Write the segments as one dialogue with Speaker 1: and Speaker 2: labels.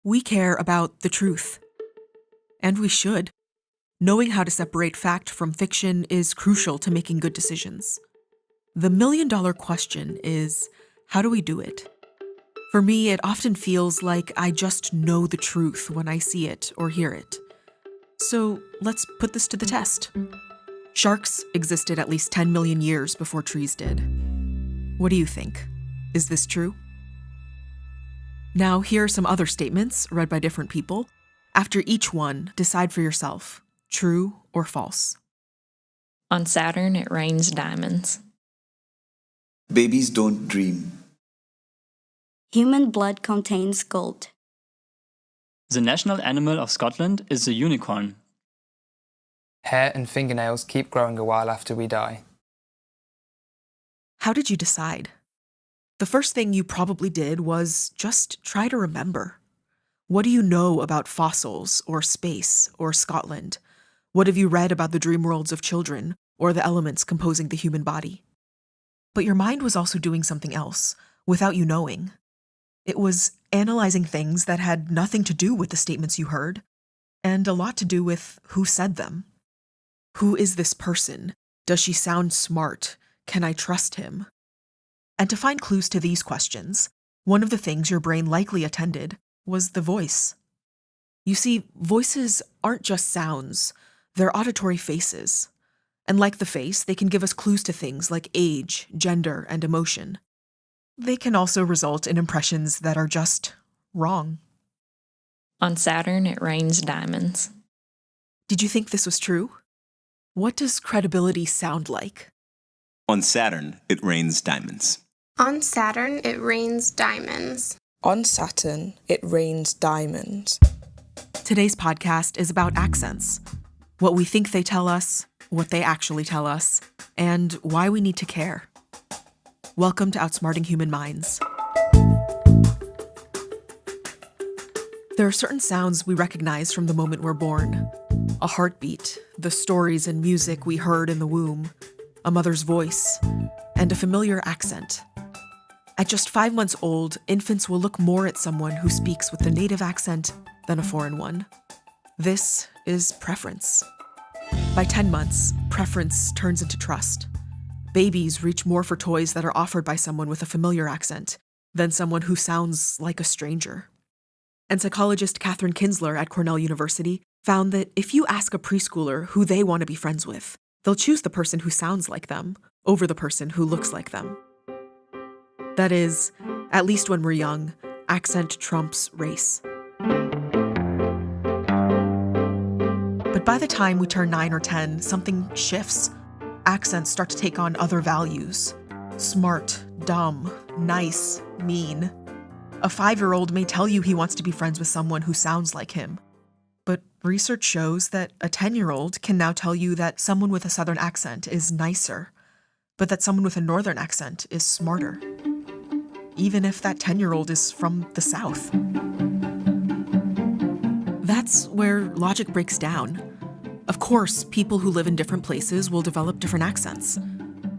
Speaker 1: We care about the truth. And we should. Knowing how to separate fact from fiction is crucial to making good decisions. The million-dollar question is, how do we do it? For me, it often feels like I just know the truth when I see it or hear it. So let's put this to the test. Sharks existed at least 10 million years before trees did. What do you think? Is this true? Now, here are some other statements read by different people. After each one, decide for yourself, true or false.
Speaker 2: On Saturn, it rains diamonds.
Speaker 3: Babies don't dream.
Speaker 4: Human blood contains gold.
Speaker 5: The national animal of Scotland is the unicorn.
Speaker 6: Hair and fingernails keep growing a while after we die.
Speaker 1: How did you decide? The first thing you probably did was just try to remember. What do you know about fossils or space or Scotland? What have you read about the dream worlds of children or the elements composing the human body? But your mind was also doing something else, without you knowing. It was analyzing things that had nothing to do with the statements you heard, and a lot to do with who said them. Who is this person? Does she sound smart? Can I trust him? And to find clues to these questions, one of the things your brain likely attended was the voice. You see, voices aren't just sounds, they're auditory faces. And like the face, they can give us clues to things like age, gender, and emotion. They can also result in impressions that are just wrong.
Speaker 2: On Saturn, it rains diamonds.
Speaker 1: Did you think this was true? What does credibility sound like?
Speaker 3: On Saturn, it rains diamonds.
Speaker 7: On Saturn, it rains diamonds.
Speaker 8: On Saturn, it rains diamonds.
Speaker 1: Today's podcast is about accents. What we think they tell us, what they actually tell us, and why we need to care. Welcome to Outsmarting Human Minds. There are certain sounds we recognize from the moment we're born. A heartbeat, the stories and music we heard in the womb, a mother's voice, and a familiar accent. At just 5 months old, infants will look more at someone who speaks with the native accent than a foreign one. This is preference. By 10 months, preference turns into trust. Babies reach more for toys that are offered by someone with a familiar accent than someone who sounds like a stranger. And psychologist Katherine Kinsler at Cornell University found that if you ask a preschooler who they want to be friends with, they'll choose the person who sounds like them over the person who looks like them. That is, at least when we're young, accent trumps race. But by the time we turn 9 or 10, something shifts. Accents start to take on other values. Smart, dumb, nice, mean. A 5-year-old may tell you he wants to be friends with someone who sounds like him. But research shows that a 10-year-old can now tell you that someone with a Southern accent is nicer, but that someone with a Northern accent is smarter. Even if that 10-year-old is from the South. That's where logic breaks down. Of course, people who live in different places will develop different accents.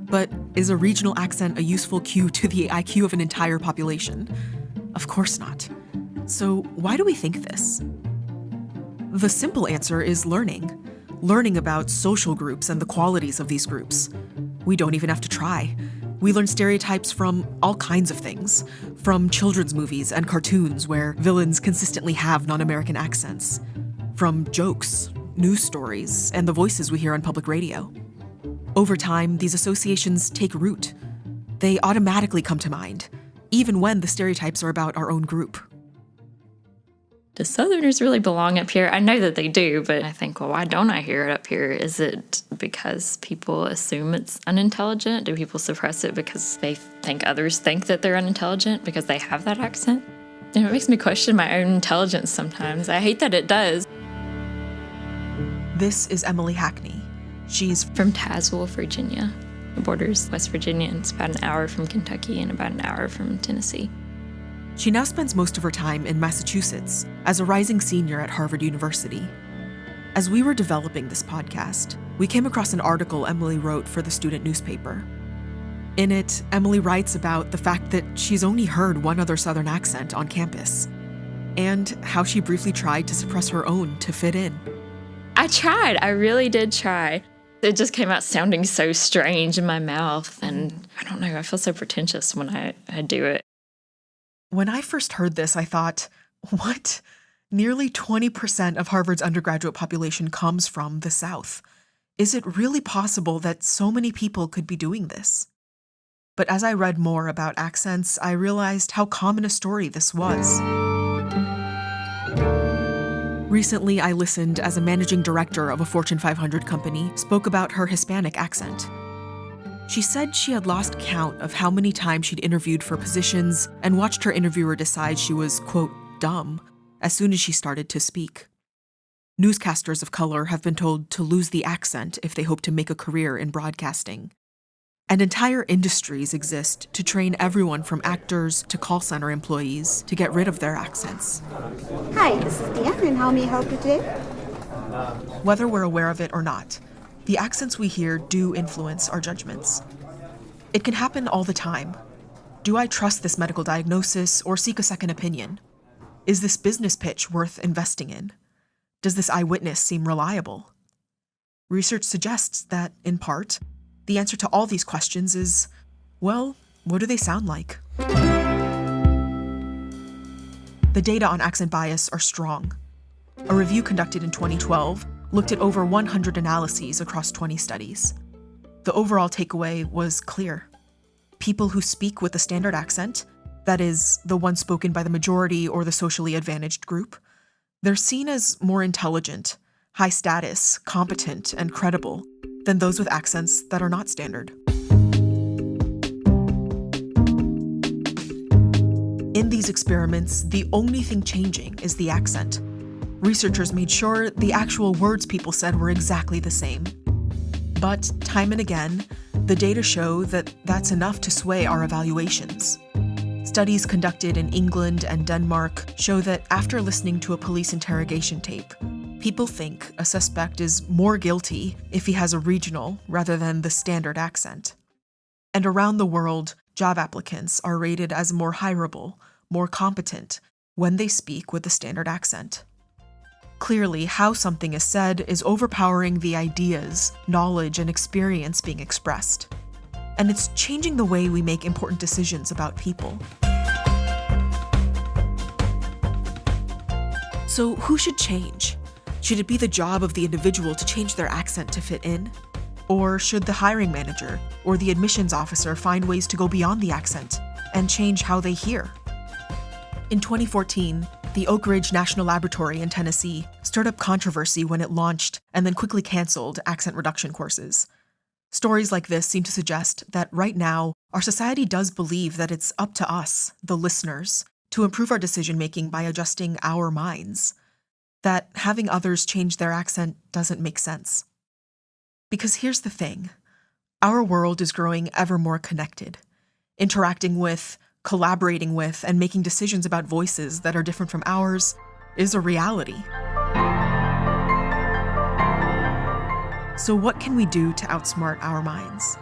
Speaker 1: But is a regional accent a useful cue to the IQ of an entire population? Of course not. So why do we think this? The simple answer is learning. Learning about social groups and the qualities of these groups. We don't even have to try. We learn stereotypes from all kinds of things, from children's movies and cartoons where villains consistently have non-American accents, from jokes, news stories, and the voices we hear on public radio. Over time, these associations take root. They automatically come to mind, even when the stereotypes are about our own group.
Speaker 2: Do Southerners really belong up here? I know that they do, but I think, well, why don't I hear it up here? Is it because people assume it's unintelligent? Do people suppress it because they think others think that they're unintelligent because they have that accent? And it makes me question my own intelligence sometimes. I hate that it does.
Speaker 1: This is Emilee Hackney. She's
Speaker 2: From Tazewell, Virginia. It borders West Virginia, and it's about an hour from Kentucky and about an hour from Tennessee.
Speaker 1: She now spends most of her time in Massachusetts as a rising senior at Harvard University. As we were developing this podcast, we came across an article Emilee wrote for the student newspaper. In it, Emilee writes about the fact that she's only heard one other Southern accent on campus. and how she briefly tried to suppress her own to fit in.
Speaker 2: I tried. I really did try. It just came out sounding so strange in my mouth. And I don't know, I feel so pretentious when I do it.
Speaker 1: When I first heard this, I thought, what? Nearly 20% of Harvard's undergraduate population comes from the South. Is it really possible that so many people could be doing this? But as I read more about accents, I realized how common a story this was. Recently, I listened as a managing director of a Fortune 500 company spoke about her Hispanic accent. She said she had lost count of how many times she'd interviewed for positions and watched her interviewer decide she was, quote, dumb, as soon as she started to speak. Newscasters of color have been told to lose the accent if they hope to make a career in broadcasting. And entire industries exist to train everyone from actors to call center employees to get rid of their accents.
Speaker 9: Hi, this is Deanne, and how may I help you today?
Speaker 1: Whether we're aware of it or not, the accents we hear do influence our judgments. It can happen all the time. Do I trust this medical diagnosis or seek a second opinion? Is this business pitch worth investing in? Does this eyewitness seem reliable? Research suggests that, in part, the answer to all these questions is, well, what do they sound like? The data on accent bias are strong. A review conducted in 2012 looked at over 100 analyses across 20 studies. The overall takeaway was clear. People who speak with a standard accent, that is, the one spoken by the majority or the socially advantaged group, they're seen as more intelligent, high status, competent, and credible than those with accents that are not standard. In these experiments, the only thing changing is the accent. Researchers made sure the actual words people said were exactly the same. But time and again, the data show that that's enough to sway our evaluations. Studies conducted in England and Denmark show that after listening to a police interrogation tape, people think a suspect is more guilty if he has a regional rather than the standard accent. And around the world, job applicants are rated as more hireable, more competent, when they speak with a standard accent. Clearly, how something is said is overpowering the ideas, knowledge, and experience being expressed. And it's changing the way we make important decisions about people. So who should change? Should it be the job of the individual to change their accent to fit in? Or should the hiring manager or the admissions officer find ways to go beyond the accent and change how they hear? In 2014, the Oak Ridge National Laboratory in Tennessee stirred up controversy when it launched and then quickly canceled accent reduction courses. Stories like this seem to suggest that right now, our society does believe that it's up to us, the listeners, to improve our decision-making by adjusting our minds. That having others change their accent doesn't make sense. Because here's the thing. Our world is growing ever more connected. Interacting with, collaborating with, and making decisions about voices that are different from ours is a reality. So what can we do to outsmart our minds?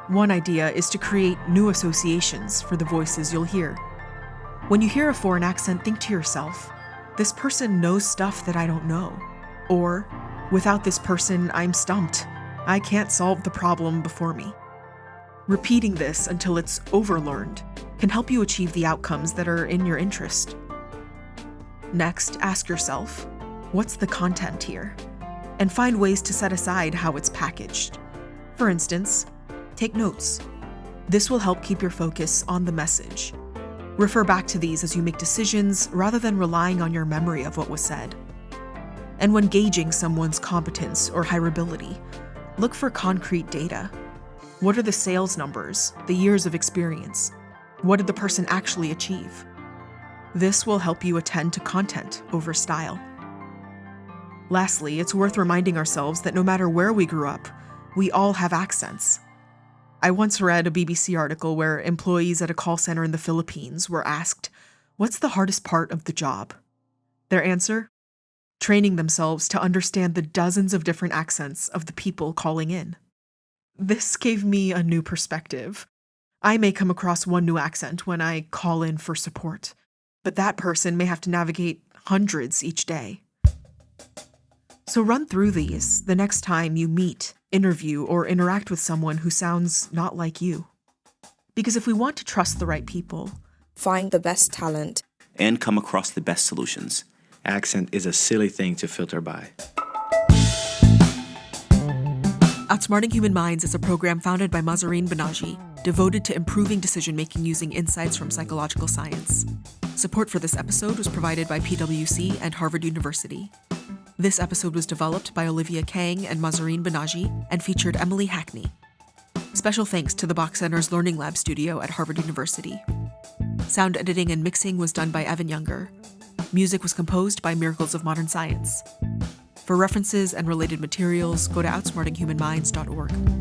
Speaker 1: One idea is to create new associations for the voices you'll hear. When you hear a foreign accent, think to yourself, this person knows stuff that I don't know. Or, without this person, I'm stumped. I can't solve the problem before me. Repeating this until it's overlearned can help you achieve the outcomes that are in your interest. Next, ask yourself, what's the content here? And find ways to set aside how it's packaged. For instance, take notes. This will help keep your focus on the message. Refer back to these as you make decisions rather than relying on your memory of what was said. And when gauging someone's competence or hireability, look for concrete data. What are the sales numbers, the years of experience? What did the person actually achieve? This will help you attend to content over style. Lastly, it's worth reminding ourselves that no matter where we grew up, we all have accents. I once read a BBC article where employees at a call center in the Philippines were asked, "What's the hardest part of the job?" Their answer? Training themselves to understand the dozens of different accents of the people calling in. This gave me a new perspective. I may come across one new accent when I call in for support, but that person may have to navigate hundreds each day. So run through these the next time you meet, interview, or interact with someone who sounds not like you. Because if we want to trust the right people,
Speaker 8: Find the best talent.
Speaker 3: And come across the best solutions.
Speaker 10: Accent is a silly thing to filter by.
Speaker 1: Outsmarting Human Minds is a program founded by Mahzarin Banaji, devoted to improving decision-making using insights from psychological science. Support for this episode was provided by PwC and Harvard University. This episode was developed by Olivia Kang and Mahzarin Banaji and featured Emilee Hackney. Special thanks to the Bach Center's Learning Lab studio at Harvard University. Sound editing and mixing was done by Evan Younger. Music was composed by Miracles of Modern Science. For references and related materials, go to outsmartinghumanminds.org.